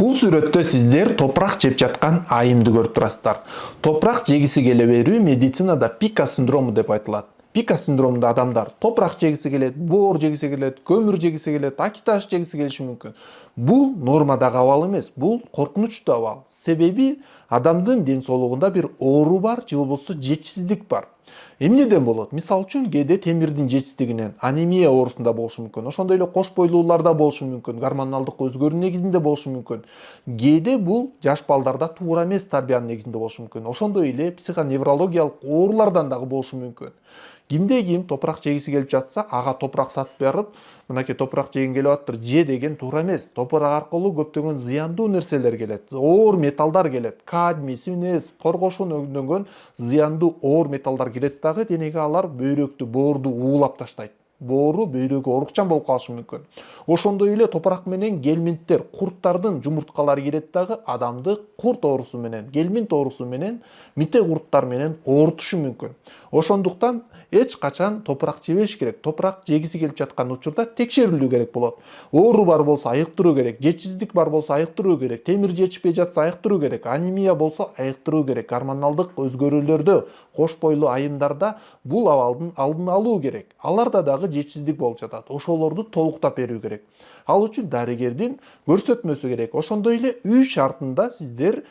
Бул сүрөттө сиздер топурак жеп жаткан айымды көрүп турасыздар. Топурак жегиси келе берүү медицинада пика синдрому деп айтылат. Пика синдромунда адамдар топурак жегиси келет, боор жегиси келет, көмүр жегиси келет, аки таш жегиси келиши мүмкүн. Бул нормадагы абал эмес, бул коркунучтуу абал. Себеби адамдын ден соолугунда бир оору бар же болбосо жетишсиздик бар. Эмнеден болот? Мисалы үчүн кээде темирдин жетишсиздигинен анемия оорусунда болушу мүмкүн. Ошондой эле кош бойлууларда болушу мүмкүн. Гормоналдык өзгөрүү негизинде болушу мүмкүн. Кээде бул жаш балдарда туура эмес тарбиянын негизинде болушу мүмкүн. Ошондой эле психоневрологиялык оорулардан дагы болушу мүмкүн. Кимде ким топурак жегиси келип жатса, ага топурак сатып барып, мынакей топурак жегим келип атыптыр, же деген туура эмес. Топурак аркылуу көптөгөн зыяндуу нерселер келет. Оор металлдар келет. Кадмий, свинец, коргошун өнөнгөн зыяндуу оор металлдар келет дагы денеге, алар бөйрөктү, боорду уулап таштайт. Боору, бөйрөгү оорукчан болуп калышы мүмкүн. Ошондой эле топурак менен гельминттер, курттардын жумурткалары кирет дагы адамды курт оорусу менен, гельминт оорусу менен, мите курттар менен оорутушу мүмкүн. Ошондуктан эч качан топурак жебеш керек. Топурак жегиси келип жаткан учурда текшерилүү керек болот. Оору бар болсо айыктыруу керек, жетишсиздик бар болсо айыктыруу керек, темир жетишпей жатса айыктыруу керек, анемия болсо айыктыруу керек. Гормоналдык өзгөрүүлөрдө, кош бойлуу айымдарда бул абалдын алдын алуу керек. Аларда дагы жетишсиздик болуп жатат. Ошолорду толуктап берүү керек. Ал үчүн дарыгердин көрсөтмөсү керек. Ошондой эле үй шартында сиздер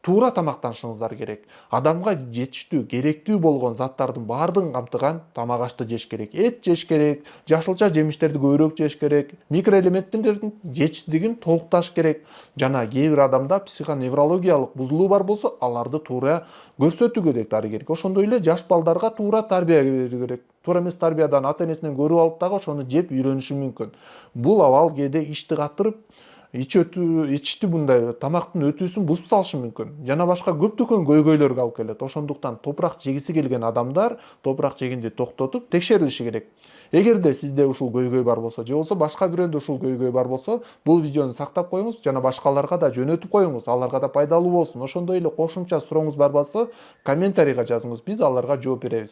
туура тамактанышыңыздар керек. Адамга жетиштүү, керектүү болгон заттардын баардыгын камтыган тамак ашты жеш керек. Эт жеш керек, жашылча жемиштерди көбүрөөк жеш керек, микроэлементтердин жетишсиздигин толукташ керек. Жана кээ бир адамда психоневрологиялык бузулуу бар болсо, аларды туура көрсөтүү керек дарыгерге. Ошондой эле жаш балдарга туура тарбия берүү керек. Туура эмес тарбиядан ата-энесинен көрүп алып дагы ошону жеп үйрөнүшү мүмкүн. Бул абал кээде ишти катырып, ичти мындай тамактын өтүүсүн бузуп салышы мүмкүн. Жана башка көптөгөн көйгөйлөргө алып келет. Ошондуктан топурак жегиси келген адамдар топурак жегенди токтотуп текшерилиши керек. Эгерде сизде ушул көйгөй бар болсо, же болбосо башка бирөөндө ушул көйгөй бар болсо, бул видеону сактап коюңуз жана башкаларга да жөнөтүп коюңуз, аларга да пайдалуу болсун. Ошондой эле кошумча сурооңуз бар болсо, комментарийга жазыңыз, биз аларга жооп беребиз.